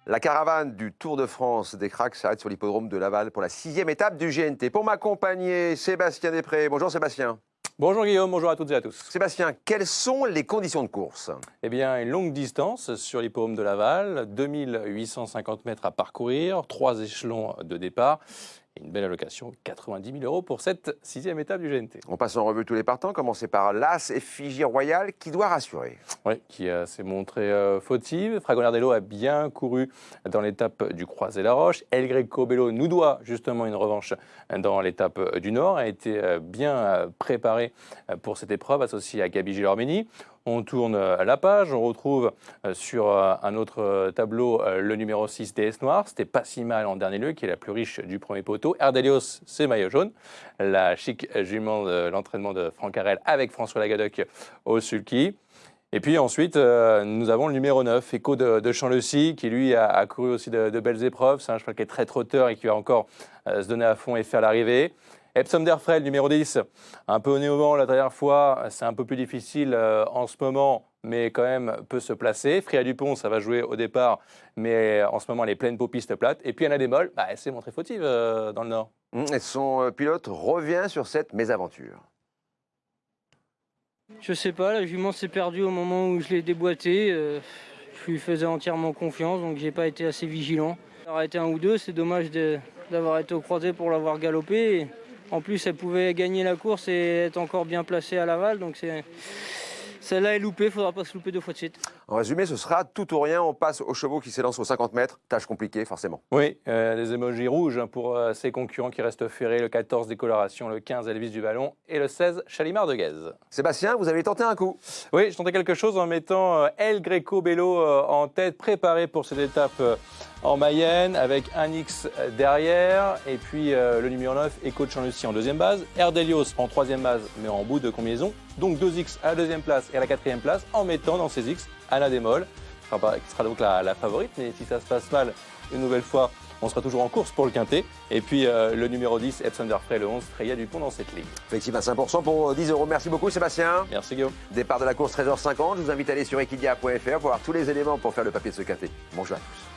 La caravane du Tour de France des Cracks s'arrête sur l'hippodrome de Laval pour la 6e étape du GNT. Pour m'accompagner, Sébastien Després. Bonjour Sébastien. Bonjour Guillaume, bonjour à toutes et à tous. Sébastien, quelles sont les conditions de course? Eh bien, une longue distance sur l'hippodrome de Laval, 2850 mètres à parcourir, 3 échelons de départ. Et une belle allocation, 90 000 € pour cette 6e étape du GNT. On passe en revue tous les partants, commencer par l'As Effigie Royale qui doit rassurer. Oui, qui s'est montrée fautive. Fragonardello a bien couru dans l'étape du Croisé-la-Roche. El Greco Bello nous doit justement une revanche dans l'étape du Nord, a été bien préparé pour cette épreuve, associé à Gabi Gilormini. On tourne la page, on retrouve sur un autre tableau le numéro 6 DS Noir. C'était pas si mal en dernier lieu, qui est la plus riche du premier poteau. Erdelios, c'est maillot jaune. La chic jument de l'entraînement de Franck Harel avec François Lagadec au sulky. Et puis ensuite, nous avons le numéro 9, Echo de Champ-le-Cy, qui lui a couru aussi de belles épreuves. C'est un cheval qui est très trotteur et qui va encore se donner à fond et faire l'arrivée. Epsom d'Erfrel, numéro 10, un peu au nez au vent la dernière fois, c'est un peu plus difficile en ce moment, mais quand même peut se placer. Fria Dupont, ça va jouer au départ, mais en ce moment, elle est pleine peau piste plate. Et puis Anna Desmolles, elle s'est montrée fautive dans le Nord. Et son pilote revient sur cette mésaventure. Je sais pas, la jument s'est perdue au moment où je l'ai déboîtée. Je lui faisais entièrement confiance, donc j'ai pas été assez vigilant. Arrêté un ou deux, c'est dommage d'avoir été au croisé pour l'avoir galopé. En plus, elle pouvait gagner la course et être encore bien placée à Laval, donc celle-là est loupée, il ne faudra pas se louper 2 fois de suite. En résumé, ce sera tout ou rien. On passe aux chevaux qui s'élancent aux 50 mètres. Tâche compliquée, forcément. Oui, des émojis rouges pour ses concurrents qui restent ferrés. Le 14, Décoloration, le 15, Elvis du Vallon et le 16, Chalimard de Guèze. Sébastien, vous avez tenté un coup. Oui, je tentais quelque chose en mettant El Greco Bello en tête, préparé pour cette étape en Mayenne, avec un X derrière, et puis le numéro 9, Echo de Champ-le-Cy en deuxième base, Erdelios en troisième base, mais en bout de combinaison, donc 2 X à la deuxième place et à la quatrième place, en mettant dans ces X Anna Desmolles, qui sera donc la favorite, mais si ça se passe mal, une nouvelle fois, on sera toujours en course pour le quintet. Et puis le numéro 10, Epsom d'Erfrel, le 11, Freya Dupont dans cette ligue. Effectivement, 5% pour 10 €. Merci beaucoup Sébastien. Merci Guillaume. Départ de la course 13h50. Je vous invite à aller sur equidia.fr pour voir tous les éléments pour faire le papier de ce quintet. Bonjour à tous.